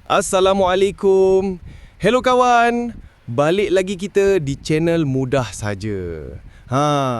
Assalamualaikum. Hello kawan. Balik lagi kita di channel Mudah Saja.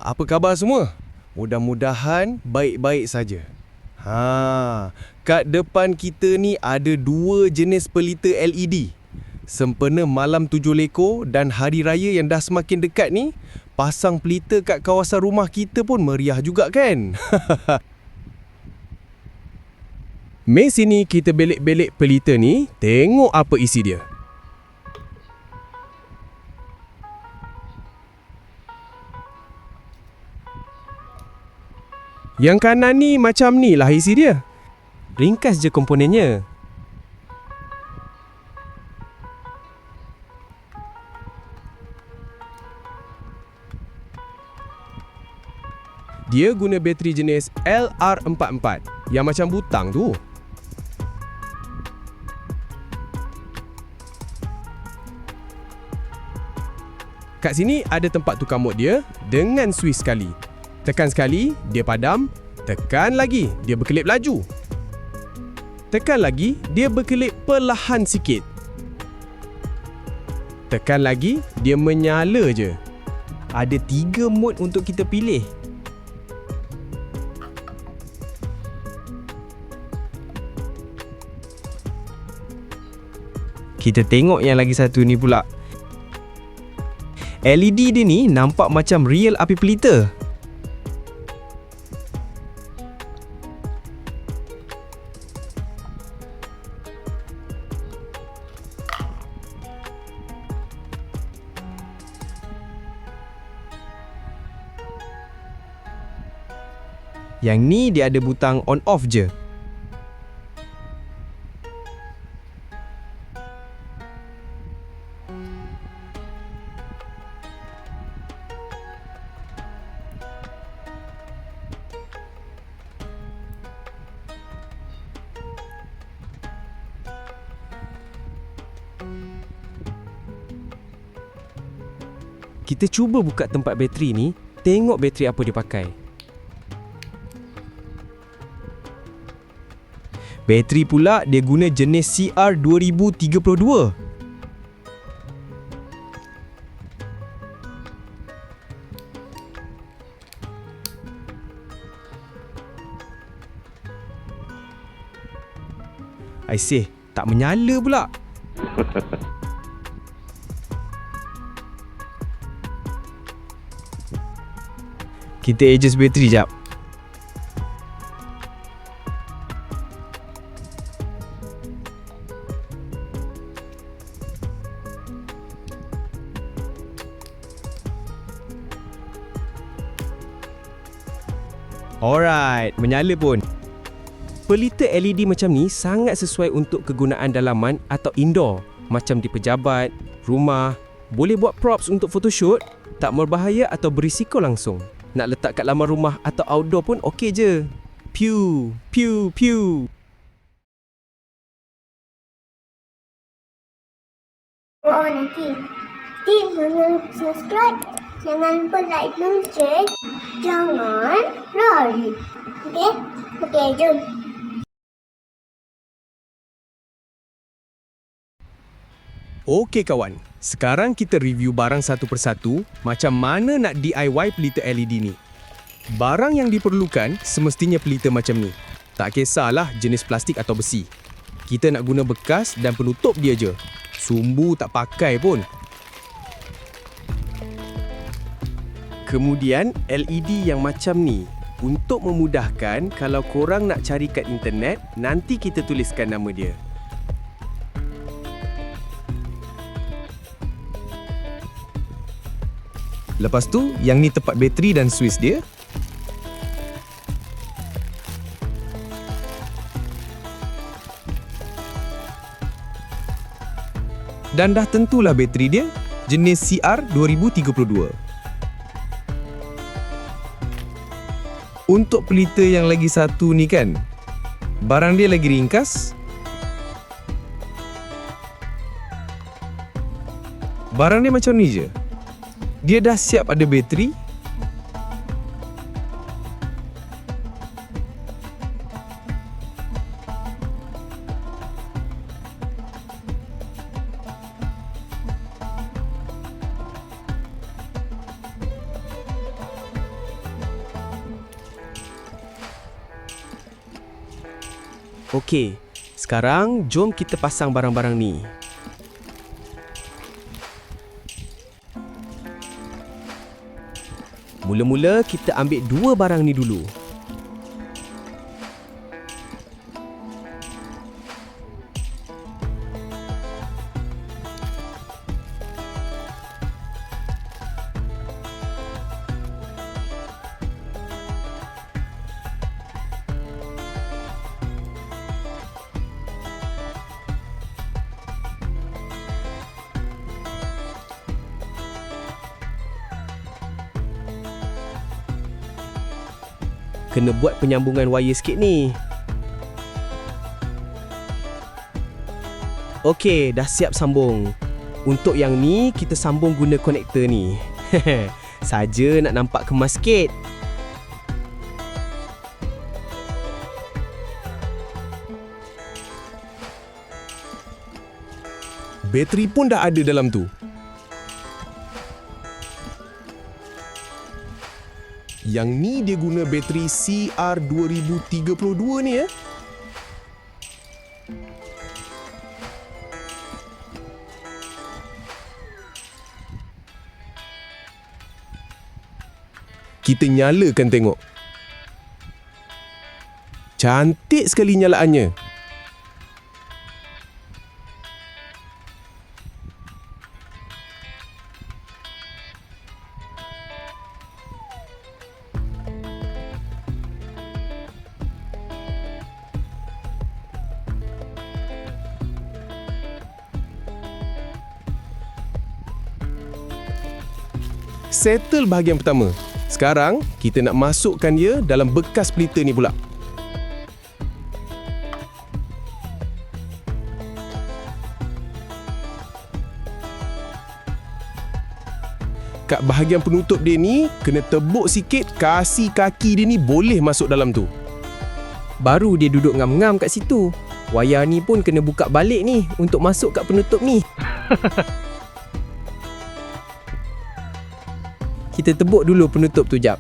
Apa khabar semua? Mudah-mudahan baik-baik saja. Kat depan kita ni ada dua jenis pelita LED. Sempena malam 7 lekor dan hari raya yang dah semakin dekat ni, pasang pelita kat kawasan rumah kita pun meriah juga kan? Mari sini kita belik-belik pelita ni, tengok apa isi dia. Yang kanan ni macam ni lah isi dia. Ringkas je komponennya. Dia guna bateri jenis LR44 yang macam butang tu. Kat sini ada tempat tukar mod dia dengan switch sekali. Tekan sekali, dia padam. Tekan lagi, dia berkelip laju. Tekan lagi, dia berkelip perlahan sikit. Tekan lagi, dia menyala je. Ada 3 mod untuk kita pilih. Kita tengok yang lagi satu ni pula. LED dia ni nampak macam real api pelita. Yang ni dia ada butang on off je. Kita cuba buka tempat bateri ni, tengok bateri apa dia pakai. Bateri pula dia guna jenis CR2032. Aiseh, tak menyala pula. Kita adjust bateri jap. Alright, menyala pun. Pelita LED macam ni sangat sesuai untuk kegunaan dalaman atau indoor, macam di pejabat, rumah. Boleh buat props untuk photoshoot, tak berbahaya atau berisiko langsung. Nak letak kat laman rumah atau outdoor pun okey je. Pew, pew, pew. Nanti jangan subscribe, jangan lupa like dan share, jangan lari. Okey, jom. Okey kawan, sekarang kita review barang satu persatu macam mana nak DIY pelita LED ni. Barang yang diperlukan semestinya pelita macam ni. Tak kisahlah jenis plastik atau besi. Kita nak guna bekas dan penutup dia je. Sumbu tak pakai pun. Kemudian LED yang macam ni. Untuk memudahkan kalau korang nak cari kat internet, nanti kita tuliskan nama dia. Lepas tu, yang ni tempat bateri dan switch dia. Dan dah tentulah bateri dia, jenis CR2032. Untuk pelita yang lagi satu ni kan, barang dia lagi ringkas. Barang dia macam ni je. Dia dah siap ada bateri. Okey, sekarang jom kita pasang barang-barang ni. Mula-mula kita ambil 2 barang ni dulu. Kena buat penyambungan wire sikit ni. Okey, dah siap sambung. Untuk yang ni, kita sambung guna konektor ni. Saja nak nampak kemas sikit. Bateri pun dah ada dalam tu. Yang ni dia guna bateri CR2032 ni ya. Kita nyalakan tengok. Cantik sekali nyalaannya. Settle bahagian pertama. Sekarang, kita nak masukkan dia dalam bekas pelita ni pula. Kat bahagian penutup dia ni, kena tebuk sikit kasi kaki dia ni boleh masuk dalam tu. Baru dia duduk ngam-ngam kat situ. Wayar ni pun kena buka balik ni untuk masuk kat penutup ni. Kita tebuk dulu penutup tu jap.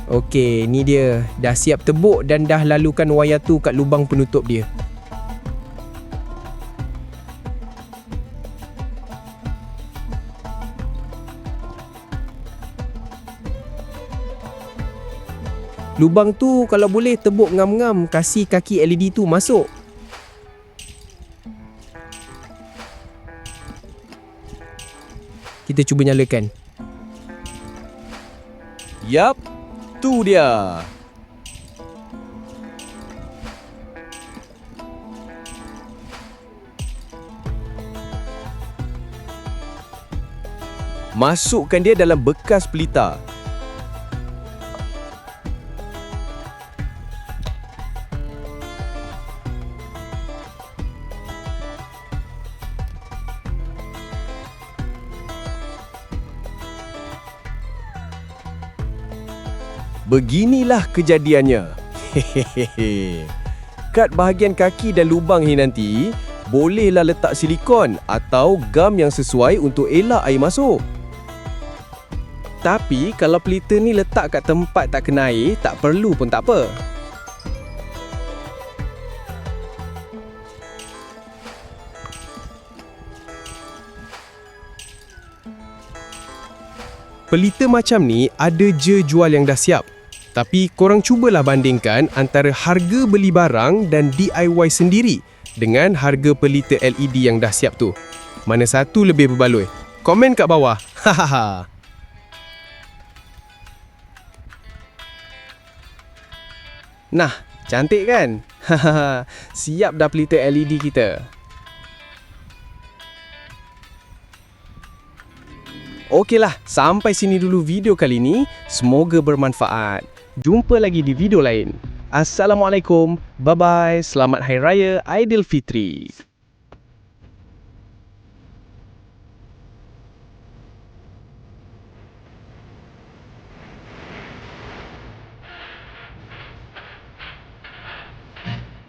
Okey, ni dia. Dah siap tebuk dan dah lalukan wayar tu kat lubang penutup dia. Lubang tu kalau boleh tebuk ngam-ngam, kasih kaki LED tu masuk. Kita cuba nyalakan. Yap, tu dia. Masukkan dia dalam bekas pelita. Beginilah kejadiannya. Hehehe. Kat bahagian kaki dan lubang ni nanti, bolehlah letak silikon atau gam yang sesuai untuk elak air masuk. Tapi kalau pelita ni letak kat tempat tak kena air, tak perlu pun tak apa. Pelita macam ni ada je jual yang dah siap. Tapi korang cubalah bandingkan antara harga beli barang dan DIY sendiri dengan harga pelita LED yang dah siap tu. Mana satu lebih berbaloi? Komen kat bawah. Hahaha. Nah, cantik kan? Hahaha. Siap dah pelita LED kita. Okeylah, sampai sini dulu video kali ni. Semoga bermanfaat. Jumpa lagi di video lain. Assalamualaikum. Bye-bye. Selamat Hari Raya Aidilfitri.